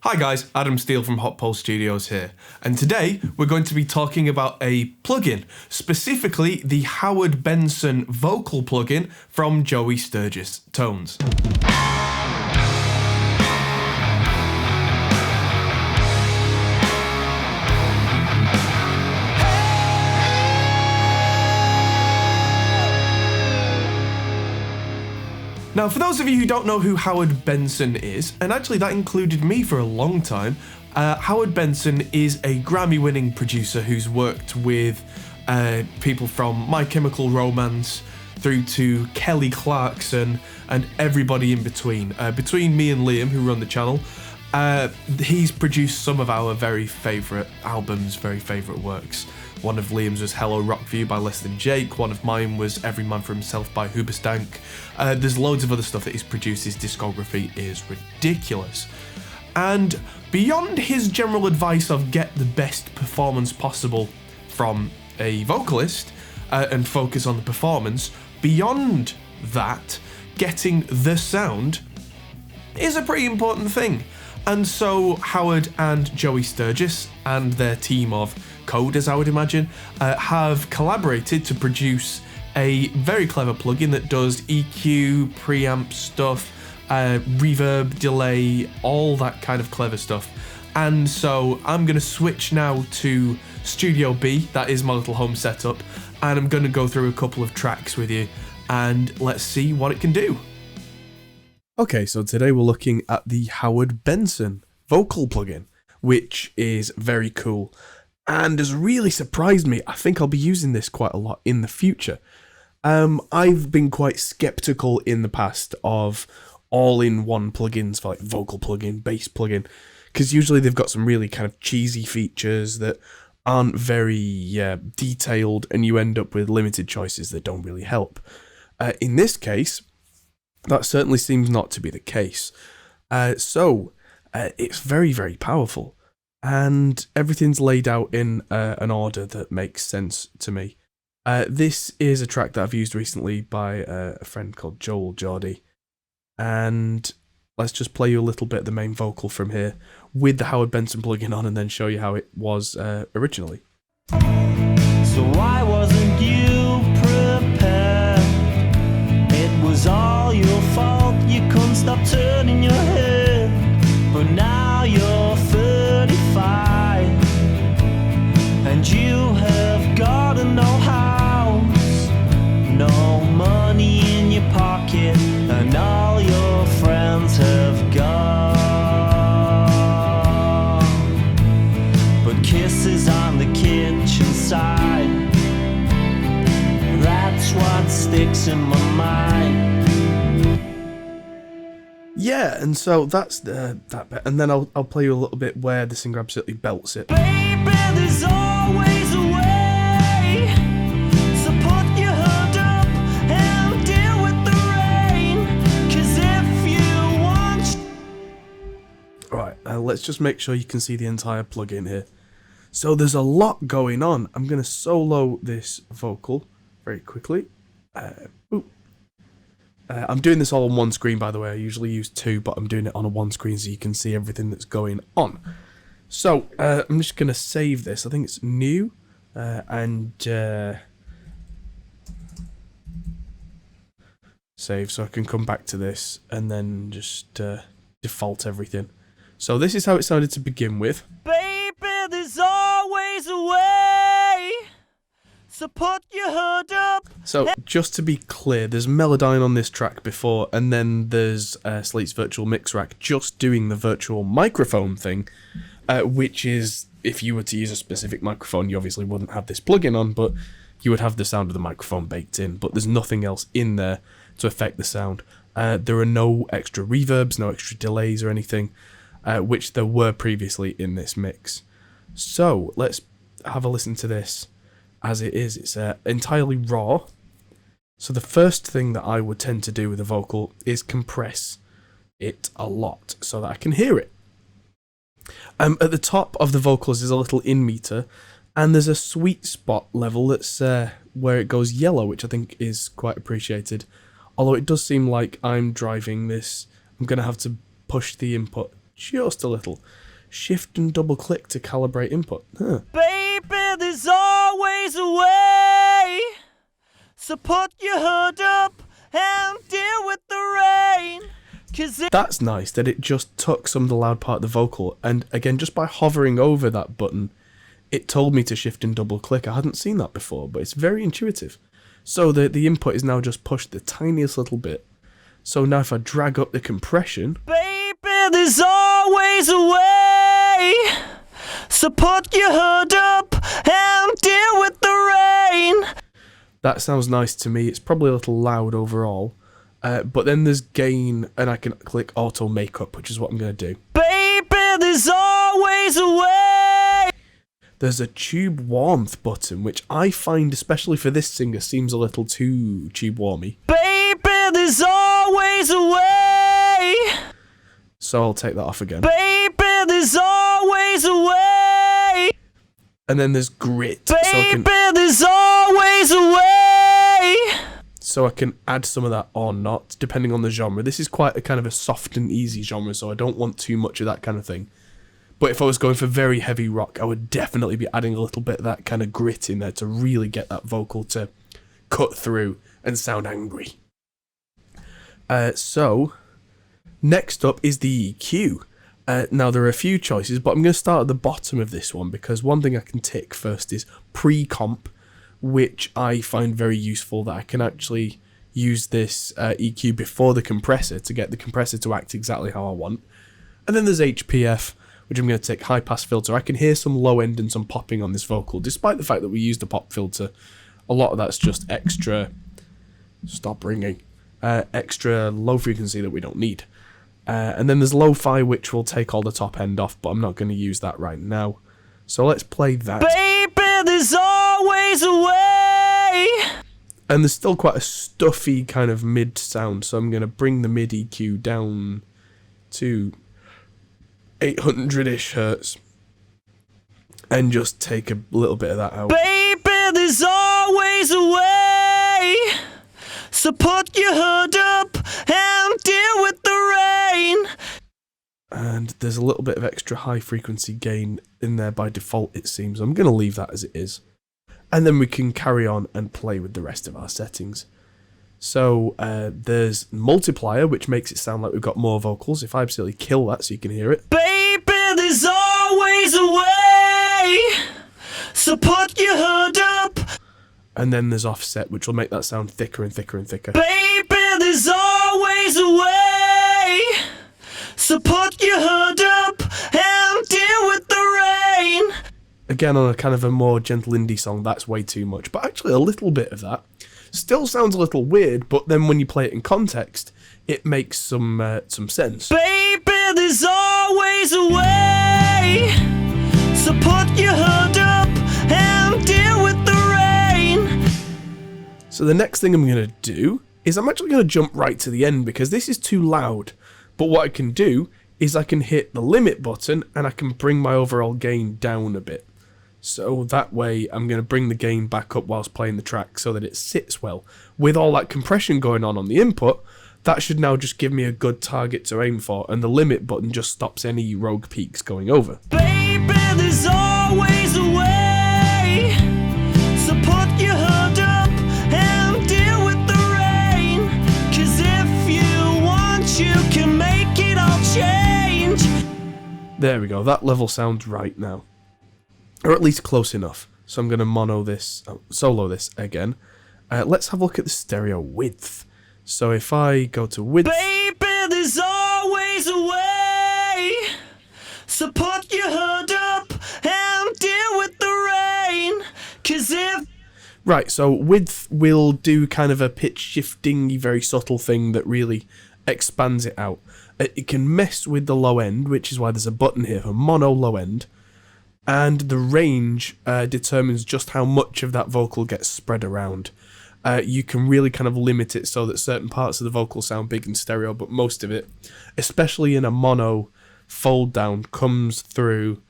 Hi guys, Adam Steele from Hot Pole Studios here, and today we're going to be talking about a plugin, specifically the Howard Benson Vocal plugin from Joey Sturgis Tones. Now, for those of you who don't know who Howard Benson is, and actually that included me for a long time, Howard Benson is a Grammy-winning producer who's worked with people from My Chemical Romance through to Kelly Clarkson and everybody in between. Between me and Liam, who run the channel, he's produced some of our very favourite albums, very favourite works. One of Liam's was Hello Rockview by Less Than Jake. One of mine was Every Man for Himself by Hoobastank. There's loads of other stuff that he's produced. His discography is ridiculous. And beyond his general advice of get the best performance possible from a vocalist and focus on the performance, beyond that, getting the sound is a pretty important thing. And so Howard and Joey Sturgis and their team of coders, I would imagine, have collaborated to produce a very clever plugin that does EQ, preamp stuff, reverb, delay, all that kind of clever stuff. And so I'm going to switch now to Studio B, that is my little home setup, and I'm going to go through a couple of tracks with you, and let's see what it can do. Okay, so today we're looking at the Howard Benson Vocal plugin, which is very cool and has really surprised me. I think I'll be using this quite a lot in the future. I've been quite skeptical in the past of all-in-one plugins for like vocal plugin, bass plugin, because usually they've got some really kind of cheesy features that aren't very detailed, and you end up with limited choices that don't really help. In this case, that certainly seems not to be the case. It's very, very powerful, and everything's laid out in an order that makes sense to me. This is a track that I've used recently by a friend called Joel Geordie, and let's just play you a little bit of the main vocal from here with the Howard Benson plugin on, and then show you how it was originally. So why wasn't you prepared? It was all your fault, you couldn't stop turning your head. But now you're 35 and you have got no house, no money in your pocket, and all your friends have gone. But kisses on the kitchen side, that's what sticks in my mind. Yeah, and so that's that bit, and then I'll play you a little bit where the singer absolutely belts it. Baby, there's always a way, so put your hood up and deal with the rain, 'cause if you want... Alright, let's just make sure you can see the entire plugin here. So there's a lot going on. I'm going to solo this vocal very quickly. I'm doing this all on one screen, by the way. I usually use two, but I'm doing it on a one screen so you can see everything that's going on. So I'm just going to save this. I think it's new, and save, so I can come back to this and then just default everything. So this is how it sounded to begin with. Baby, there's always a way, so put your hood up. So just to be clear, there's Melodyne on this track before, and then there's Slate's Virtual Mix Rack just doing the virtual microphone thing, which is, if you were to use a specific microphone, you obviously wouldn't have this plugin on, but you would have the sound of the microphone baked in, but there's nothing else in there to affect the sound. There are no extra reverbs, no extra delays or anything, which there were previously in this mix. So let's have a listen to this as it is. It's entirely raw. So the first thing that I would tend to do with a vocal is compress it a lot so that I can hear it. At the top of the vocals is a little in meter, and there's a sweet spot level that's where it goes yellow, which I think is quite appreciated. Although it does seem like I'm driving this, I'm going to have to push the input just a little. Shift and double click to calibrate input. Huh. Baby, there's always a way. So put your hood up and deal with the rain. That's nice that it just took some of the loud part of the vocal, and again, just by hovering over that button, it told me to shift and double click. I hadn't seen that before, but it's very intuitive. So the input is now just pushed the tiniest little bit. So now if I drag up the compression... Baby, there's always a way. So put your hood up and deal with the rain. That sounds nice to me. It's probably a little loud overall. But then there's gain, and I can click auto makeup, which is what I'm going to do. Baby, there's always a way. There's a tube warmth button, which I find, especially for this singer, seems a little too tube warmy. Baby, there's always a way. So I'll take that off again. Baby, there's always a way. And then there's grit. Baby, there's always a way. So I can add some of that or not, depending on the genre. This is quite a kind of a soft and easy genre, so I don't want too much of that kind of thing. But if I was going for very heavy rock, I would definitely be adding a little bit of that kind of grit in there to really get that vocal to cut through and sound angry. So, next up is the EQ. Now, there are a few choices, but I'm going to start at the bottom of this one, because one thing I can tick first is pre-comp, which I find very useful, that I can actually use this EQ before the compressor to get the compressor to act exactly how I want. And then there's HPF, which I'm going to take high pass filter. I can hear some low end and some popping on this vocal, despite the fact that we used a pop filter. A lot of that's just extra, stop ringing, extra low frequency that we don't need. And then there's lo-fi, which will take all the top end off, but I'm not going to use that right now. So let's play that. Baby, there's always a way. And there's still quite a stuffy kind of mid sound, so I'm going to bring the mid EQ down to 800-ish hertz and just take a little bit of that out. Baby, there's always a way. So put your hood up and deal with the rain. And there's a little bit of extra high frequency gain in there by default, it seems. I'm going to leave that as it is. And then we can carry on and play with the rest of our settings. So there's multiplier, which makes it sound like we've got more vocals. If I absolutely kill that so you can hear it. Baby, there's always a way. So put your hood up. And then there's offset, which will make that sound thicker and thicker and thicker. Baby, there's always a way. So put your hood up and deal with the rain. Again, on a kind of a more gentle indie song, that's way too much. But actually, a little bit of that still sounds a little weird, but then when you play it in context, it makes some sense. Baby, there's always a way. So put your hood up and deal with the rain. So the next thing I'm going to do is I'm actually going to jump right to the end, because this is too loud. But what I can do is I can hit the limit button and I can bring my overall gain down a bit. So that way I'm going to bring the gain back up whilst playing the track so that it sits well. With all that compression going on the input, that should now just give me a good target to aim for, and the limit button just stops any rogue peaks going over. Baby, there's always a way. So put your hood up and deal with the rain. 'Cause if you want, you can make it all change. There we go, that level sounds right now. Or at least close enough. So I'm going to solo this again. Let's have a look at the stereo width. So if I go to width... Baby, there's always a way. So put your hood up and deal with the rain. 'Cause if... Right, so width will do kind of a pitch shifting, very subtle thing that really expands it out. It can mess with the low end, which is why there's a button here for mono low end. And the range determines just how much of that vocal gets spread around. You can really kind of limit it so that certain parts of the vocal sound big in stereo, but most of it, especially in a mono fold down, comes through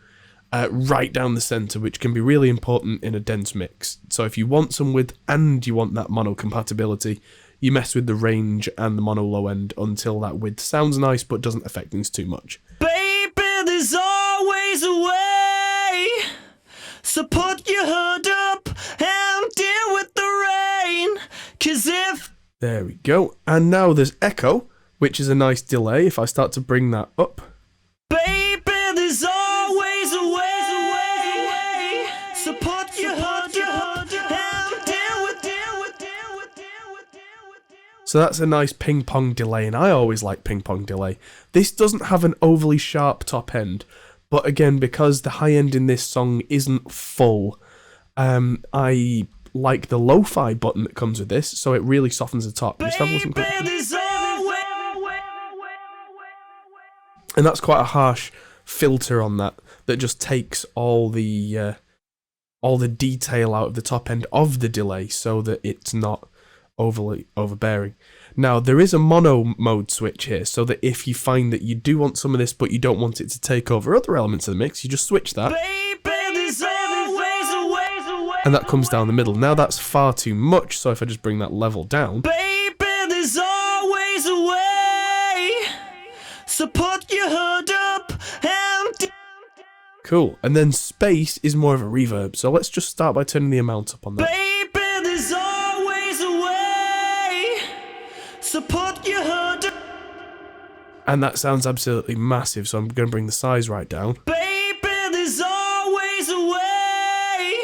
right down the center, which can be really important in a dense mix. So if you want some width and you want that mono compatibility, you mess with the range and the mono low end until that width sounds nice but doesn't affect things too much. Baby, So put your hood up and deal with the rain. 'Cause if There we go. And now there's echo, which is a nice delay. If I start to bring that up. baby, there's always a way. So put your hood up and deal with. So that's a nice ping pong delay, and I always like ping pong delay. This doesn't have an overly sharp top end, but again, because the high end in this song isn't full, I like the lo-fi button that comes with this, so it really softens the top. Just have a listen quick. And that's quite a harsh filter on that just takes all the detail out of the top end of the delay so that it's not overly overbearing. Now, there is a mono mode switch here, so that if you find that you do want some of this but you don't want it to take over other elements of the mix, you just switch that. And that comes down the middle. Now that's far too much, so if I just bring that level down. Baby, there's always a way. So put your hood up and Cool. And then space is more of a reverb, so let's just start by turning the amount up on that. baby, there's always a way. So put your hood up. And that sounds absolutely massive, so I'm going to bring the size right down. Baby, there's always a way.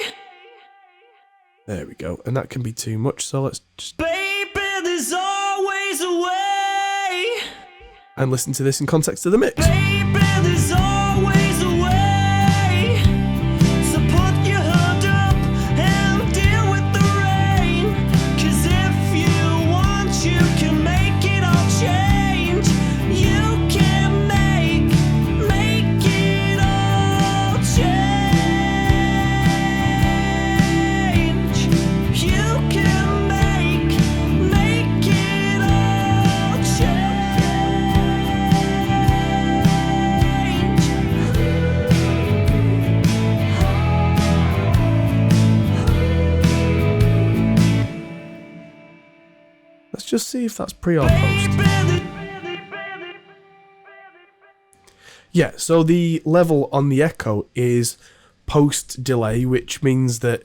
There we go. And that can be too much, so let's just... Baby, there's always a way. And listen to this in context of the mix. Baby, there's always a way. So put your hood up and deal with the rain. 'Cause if you want, you can make it all change. You can make it all change. You can make it all change. Let's just see if that's pre or post. Yeah, so the level on the echo is post delay, which means that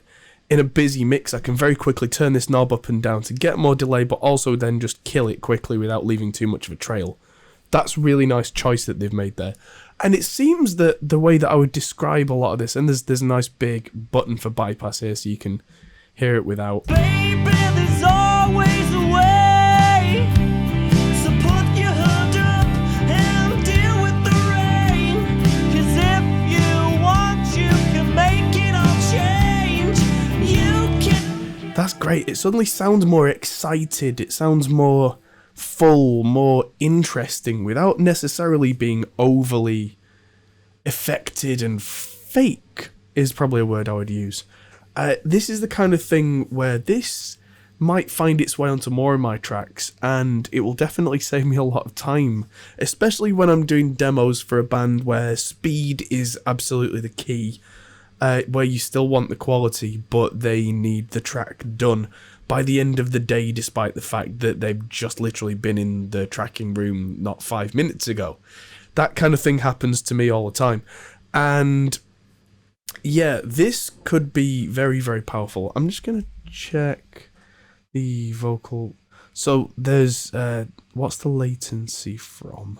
in a busy mix I can very quickly turn this knob up and down to get more delay, but also then just kill it quickly without leaving too much of a trail. That's a really nice choice that they've made there. And it seems that the way that I would describe a lot of this, and there's a nice big button for bypass here so you can hear it without. Baby, there's always a way. So put your hood up and deal with the rain. 'Cause if you want, you can make it all change. You can. That's great. It suddenly sounds more excited. It sounds more full, more interesting, without necessarily being overly affected and fake, is probably a word I would use. This is the kind of thing where this might find its way onto more of my tracks, and it will definitely save me a lot of time, especially when I'm doing demos for a band where speed is absolutely the key, where you still want the quality, but they need the track done by the end of the day, despite the fact that they've just literally been in the tracking room not 5 minutes ago. That kind of thing happens to me all the time. And yeah, this could be very, very powerful. I'm just going to check the vocal. So there's, what's the latency from?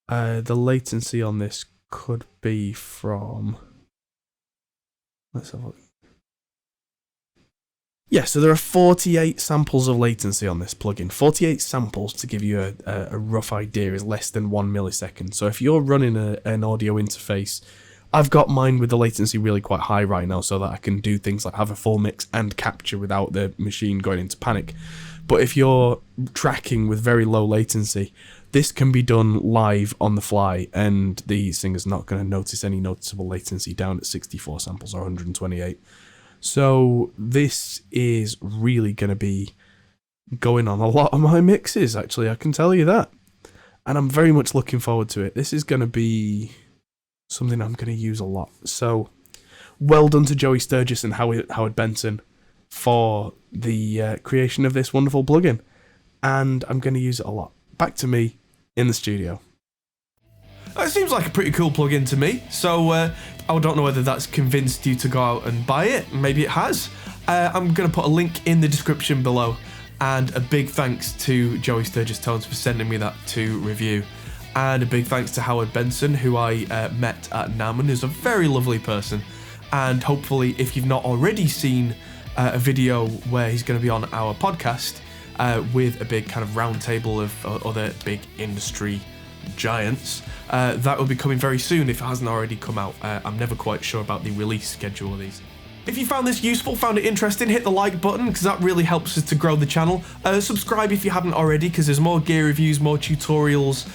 The latency on this could be from, let's have a look. Yeah, so there are 48 samples of latency on this plugin. 48 samples, to give you a rough idea, is less than 1 millisecond. So if you're running an audio interface, I've got mine with the latency really quite high right now so that I can do things like have a full mix and capture without the machine going into panic. But if you're tracking with very low latency, this can be done live on the fly, and the singer's not going to notice any noticeable latency down at 64 samples or 128. So this is really going to be going on a lot of my mixes, actually, I can tell you that. And I'm very much looking forward to it. This is going to be something I'm going to use a lot. So well done to Joey Sturgis and Howard Benson for the creation of this wonderful plugin. And I'm going to use it a lot. Back to me in the studio. It seems like a pretty cool plugin to me, so I don't know whether that's convinced you to go out and buy it. Maybe it has. I'm going to put a link in the description below, and a big thanks to Joey Sturgis Tones for sending me that to review. And a big thanks to Howard Benson, who I met at NAMM, and who's a very lovely person. And hopefully, if you've not already seen a video where he's going to be on our podcast with a big kind of round table of other big industry giants, that will be coming very soon if it hasn't already come out. I'm never quite sure about the release schedule of these. If you found this useful, found it interesting, hit the like button because that really helps us to grow the channel. Subscribe if you haven't already because there's more gear reviews, more tutorials,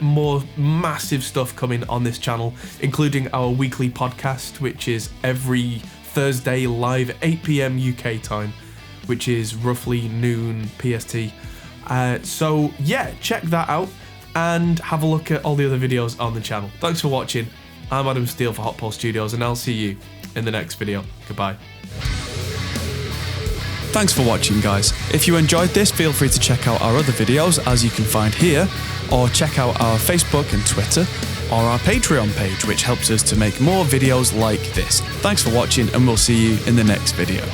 more massive stuff coming on this channel, including our weekly podcast, which is every Thursday live at 8 PM UK time, which is roughly noon PST. So yeah, check that out and have a look at all the other videos on the channel. Thanks for watching. I'm Adam Steele for Hot Pole Studios, and I'll see you in the next video. Goodbye. Thanks for watching, guys. If you enjoyed this, feel free to check out our other videos, as you can find here, or check out our Facebook and Twitter, or our Patreon page, which helps us to make more videos like this. Thanks for watching, and we'll see you in the next video.